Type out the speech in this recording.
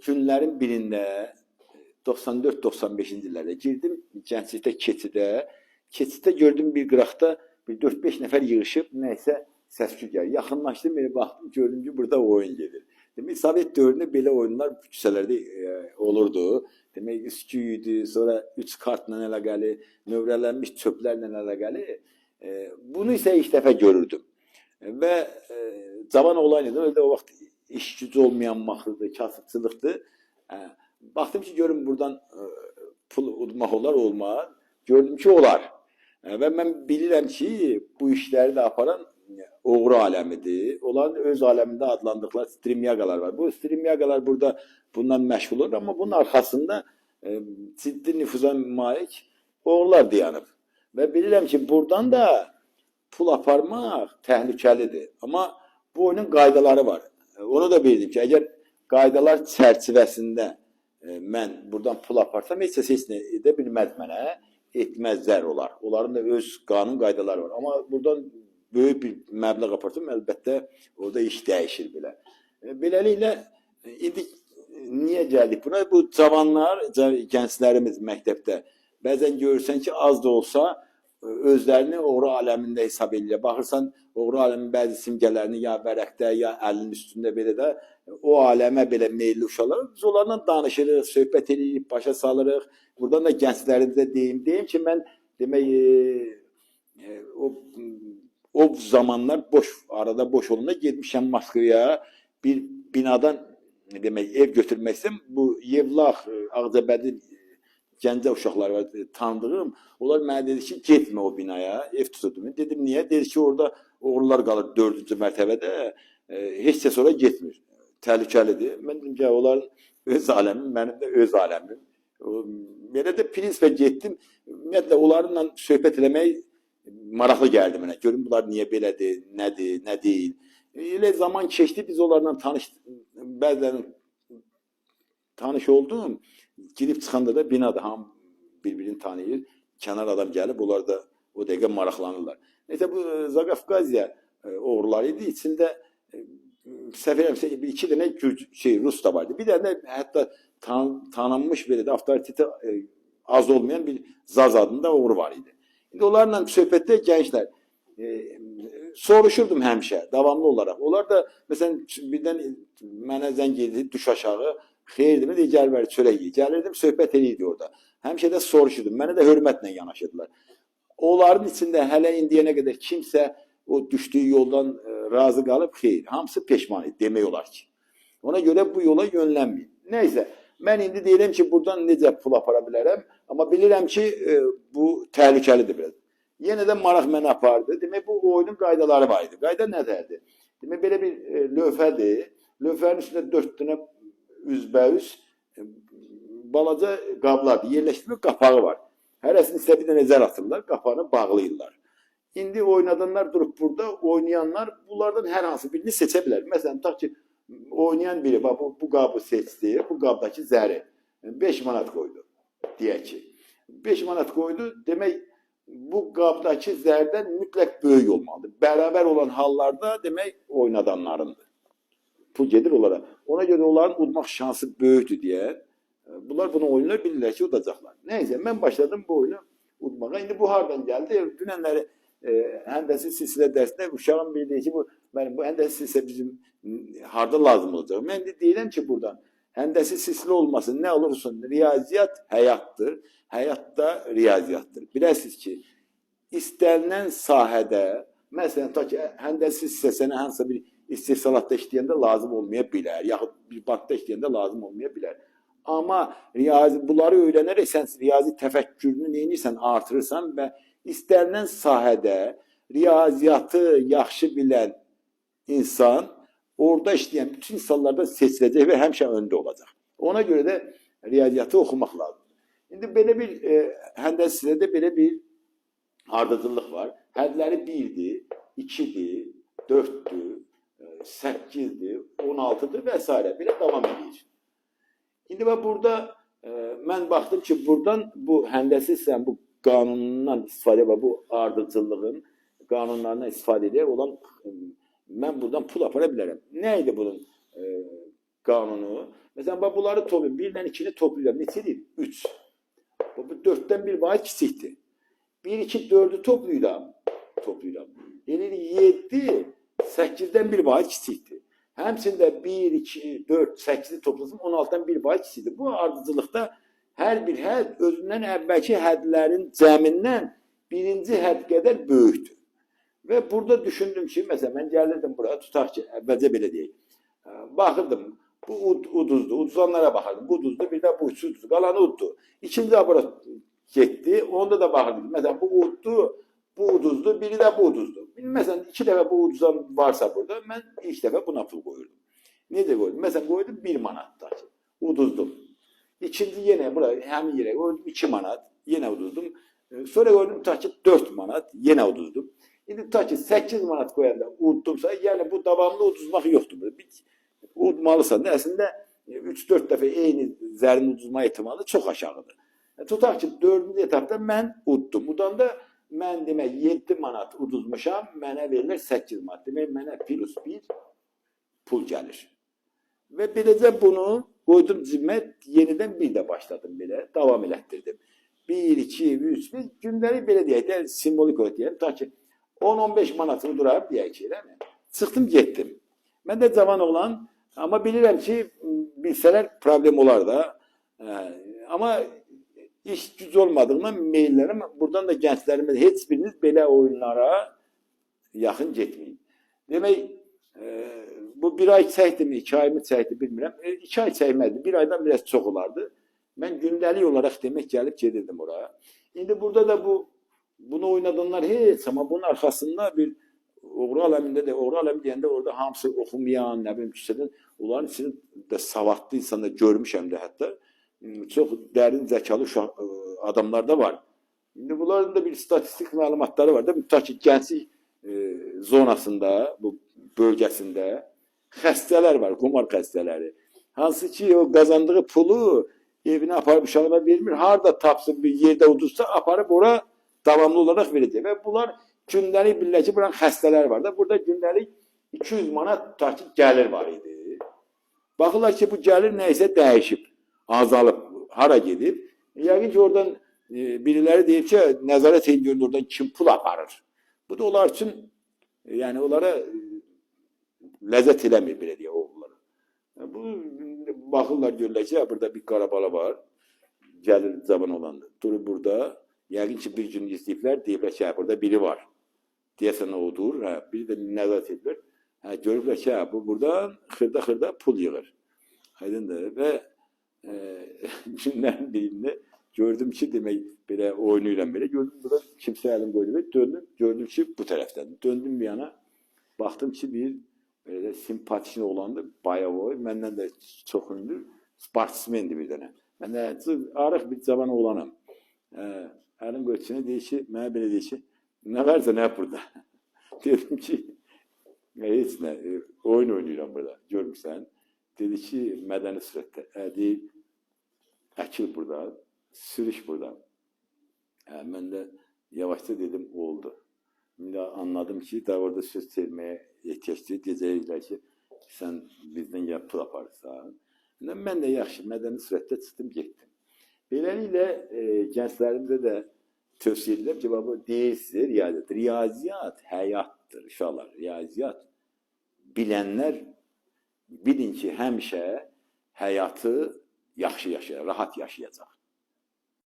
günlərin birində 94-95-ci illərdə girdim Gənclikdə keçiddə gördüm bir qıraqda bir 4-5 nəfər yığışıb nəysə səs-küy gəlir. Yaxınlaşdım, belə baxdım, gördüm ki, burada oyun gedir. Demək, Sovet dövründə belə oyunlar küçələrdə olurdu. Demək, üsküy idi, sonra 3 kartla əlaqəli, növrələnmiş çöplərlə əlaqəli. Bunu isə ilk dəfə görürdüm. Və cavan oğlan idi, öyle o vaxt iş gücü olmayan maxırdı, kasıbçılıqdı. Baxdım ki, görün buradan pul udmaq olar, olmaz. Gördüm ki, olar. Və mən bilirəm ki, bu işləri də aparan oğru aləmidir. Onların öz aləmində adlandıqları strimyagalar var. Bu strimyagalar burada bundan məşğul olur, amma bunun arxasında ciddi nüfuza malik oğrular dayanıb. Və bilirəm ki, buradan da pul aparmaq təhlükəlidir. Amma bu oyunun qaydaları var. Onu da bildim ki, əgər qaydalar çərçivəsində mən buradan pul aparsam, heç nə edə bilməz mənə, etməzlər olar. Onların da öz qanun qaydaları var. Amma buradan böyük bir məbləğ aparsam, əlbəttə orada iş dəyişir belə. Beləliklə, indi niyə gəldik buna? Bu cavanlar, gənclərimiz məktəbdə bəzən görürsən ki, az da olsa özlərini oğru aləmində hesab edirlər. Baxırsan, oğru aləmin bəzi simgələrini ya vərəqdə, ya əlinin üstündə belə də o aləmə belə meyilli uşaqlar. Biz onlarla danışırıq, söhbət edirik, başa salırıq. Buradan da gənclərimizə deyim ki, mən demək o zamanlar arada boş olanda getmişəm Moskvaya bir binadan demək ev götürmək istəyirəm. Bu Yevlax, Ağcabədi gəncə uşaqlar var, tanıdığım. Onlar mənə dedi ki, getmə o binaya, ev tuturdum. Dedim, niyə? Dedi ki, orada oğrular qalır 4-cü mərtəbədə, heç kəs oraya getmir. Təhlükəlidir. Mən dedim ki, onların öz aləmim, mənim də öz aləmim. Belə də prinsipə getdim. Ümumiyyətlə, onlarla söhbət eləmək maraqlı gəldi mənə. Görün, bunlar niyə belədir, nədir, nə deyil. Elə zaman keçdi, biz onlarla bəzilərinin tanış oldum. Girib çıxanda da binada hamı bir-birini tanıyır. Kənar adam gəlib, onlar da o dəqiqə maraqlanırlar. Neyse, bu Zaqafqaziya oğruları idi. İçində səhv eləmirəmsə, 2 dənə Rus da vardı. Bir dənə hətta tanınmış belə də avtoriteti az olmayan bir Zaz adında oğru var idi. İndi onlarla söhbətdə gənclər soruşurdum həmişə, davamlı olaraq. Onlar da, məsələn, birdən mənə zəng edirdi, düş aşağı, xeyirdir, gəl bəri çörək yiyir. Gəlirdim, söhbət edirdi orada. Həmişə də soruşurdum, mənə də hörmətlə yanaşırdılar. Onların içində hələ indiyənə qədər kimsə o düşdüyü yoldan razı qalıb, xeyir, hamısı peşman idi, demək olar ki. Ona görə bu yola yönlənməyin. Nəysə, mən indi deyirəm ki, buradan necə pul apara bilərəm, amma bilirəm ki, bu təhlükəlidir biraz. Yenə də maraq mənə apardı. Demək, bu oyunun qaydaları var idi. Qayda nədərdir? Demək, belə bir lövhədir. Lövhənin üstündə 4 dənə üzbəüz balaca qablardır. Yerləşdirmə qapağı var. Hərəsini isə bir dənə zər atırlar, qapağını bağlayırlar. İndi oynadanlar durub burada, oynayanlar bunlardan hər hansı birini seçə bilər. Məsələn, tutaq ki, oynayan biri bu qabı seçdi, bu qabdakı zəri 5 manat qoydu, deyək ki. 5 manat qoydu, demək, bu qabdakı zərdən mütləq böyük olmalıdır. Bərabər olan hallarda demək oynadanlarındır. Pul gedir onlara. Ona görə onların udmaq şansı böyükdür deyə bunlar bunu oynayırlar, bilirlər ki, udacaqlar. Nəysə, mən başladım bu oyunu udmağa. İndi bu hardan gəldi? Dünənləri həndəsi silsilə dərsində uşağın bildiyi ki, bu həndəsi silsilə bizim harda lazım olacaq? Mən de deyirəm ki, buradan həndəsi silsilə olmasın, nə olursun? Riyaziyyat həyatdır. Həyatda riyaziyyatdır. Biləsiniz ki, istənilən sahədə, məsələn, ta ki, həndəsi silsilə sənə hansısa bir istehsalatda işləyəndə lazım olmaya bilər, yaxud bir bankda işləyəndə lazım olmaya bilər. Amma bunları öyrənərək sən riyazi təfəkkürünü neyinirsən, artırırsan və istənilən sahədə riyaziyyatı yaxşı bilən insan orada işləyən bütün insanlardan seçiləcək və həmişə öndə olacaq. Ona görə də riyaziyyatı oxumaq lazım. İndi belə bir həndəsində belə bir ardıcıllıq var. Hədləri 1-dir, 2-dir, 4-dür, 8-dir, 16-dır və s. Belə davam edir. İndi burada mən baxdım ki, buradan bu həndəsizsən, bu qanunundan istifadə və bu ardıcıllığın qanunlarından istifadə edərək olan mən buradan pul apara bilərəm. Nə idi bunun qanunu? Məsələn, bax bunları toplayıram. 1 ilə 2-ni toplayıram. Neçədir? 3. Bu 4-dən bir vahid kiçikdir. 1, 2, 4'ü toplayıram. Eləyir 7, 8'den bir vahid kiçikdir. Həmçində 1, 2, 4, 8'i toplasam 16'dan bir vahid kiçikdir. Bu ardıcılıqda hər bir hədd özündən əvvəlki həddlərin cəmindən birinci hədd qədər böyükdür. Və burada düşündüm ki, məsələn, mən gəlirdim buraya, tutaq ki, əvvəlcə belə deyək. Baxırdım, bu uduzdur, uduzanlara baxırdım. Bu uduzdur, bir də bu udsuzdur, qalanı uddur. İkinci abura getdi, onda da baxırdım. Məsələn, bu uddur, bu uduzdur, biri də bu uduzdur. Məsələn, 2 dəfə bu uduzan varsa burada, mən ilk dəfə buna pul qoyurdum. Necə qoydum? Məsələn, qoydum 1 manat. Uduzdum. İkinci yenə bura, həmin yerə qoydum 2 manat, yenə uduzdum. Sonra qoydum ta ki 4 manat, yenə uduzdum. İndi ta ki 8 manat qoyanda uddumsa, yəni bu davamlı uduzmaq yoxdur. Udmalısan da əslində 3-4 dəfə eyni zərin uduzma ehtimalı çox aşağıdır. Tutaq ki 4-cü etapda mən uddum. Udanda mən demək 7 manat uduzmuşam, mənə verilir 8 manat. Demək mənə plus 1 pul gəlir. Və beləcə bunu qoydum cibimə, yenidən bir də başladım belə, davam elətdirdim. 1, 2, 3, gündəlik belə deyək də, simvolik olarak deyək, ta ki 10-15 manatını durarım deyək ki, eləmi? Çıxdım, getdim. Mən də cavan olan, amma bilirəm ki, bilsələr problem olar da. Amma iş güc olmadığından meyillərim, buradan da gənclərimə heç biriniz belə oyunlara yaxın getməyin. Demək, bu 1 ay çəkdi mi, 2 ay mı çəkdi bilmirəm. 2 ay çəkmədi, 1 aydan biraz çox olardı. Mən gündəlik olaraq demək gəlib gedirdim oraya. İndi burada da bunu oynadanlar heç, amma bunun arkasında bir oğru aləmində də, oğru aləmi deyəndə orada hamısı oxumayan, nə bilim küçədən, onların içində savadlı insanlar görmüşəm də hətta. Çox dərin zəkalı adamlar da var. İndi bunların da bir statistik məlumatları var da, tutaq ki, gənclik zonasında, bu bölgəsində xəstələr var, qumar xəstələri. Hansı ki, o qazandığı pulu evinə aparıb uşağına vermir, harada tapsın bir yerdə uduzsa, aparıb ora davamlı olaraq verəcək. Və bunlar gündəlik bilirlər ki, buranın xəstələr var da, burada gündəlik 200 manat tutaq ki, gəlir var idi. Baxırlar ki, bu gəlir nəysə dəyişib, azalıb, hara gedib. Yəqin ki, oradan biriləri deyib ki, nəzarət edin oradan kim pul aparır. Bu da onlar üçün, yəni onlara ləzzət eləmir, belə deyək, oğullara. Bu, baxırlar, görürlər ki, burada bir qarabala var, gəlir cavan olandı. Durur burada, yəqin ki, bir gün izləyiblər, deyiblər ki, burada biri var. Deyəsən odur, biri də nəzarət edilir. Görürlər ki, bu buradan xırda pul yığır. Aydındır. Və günlərin birində gördüm ki, demək, belə oynayıram belə, gördüm, burada kimsə əlim qoydu və döndüm, gördüm ki, bu tərəfdən. Döndüm bir yana, baxdım ki, bir belə simpatik olandı, bayağı o, məndən də çox ünlü, sportsmendir bir dənə. Mən də arıq bir cavan oğlanam. Əlim qoyduğuna deyir ki, mənə belə deyir ki, nə varsa nə burada? Dedim ki, heç nə, oyun oynayıram burada, görmürsən. Dedi ki, mədəni sürətdə, deyib, əkil burada, sürüş burada. Mən də yavaşca dedim, oldu. İndi anladım ki, da orada söz çevirməyə ehtiyacdır. Deyəcəklər ki, sən bizdən ya pul aparırsan. Mən də yaxşı, mədəni sürətdə çıxdım, getdim. Beləliklə, gənclərimdə də tövsiyə edirəm ki, bu deyilsə riyaziyyat. Riyaziyyat həyatdır, uşaqlar. Riyaziyyat bilənlər bilin ki, həmişə həyatı yaxşı yaşayacaq, rahat yaşayacaq.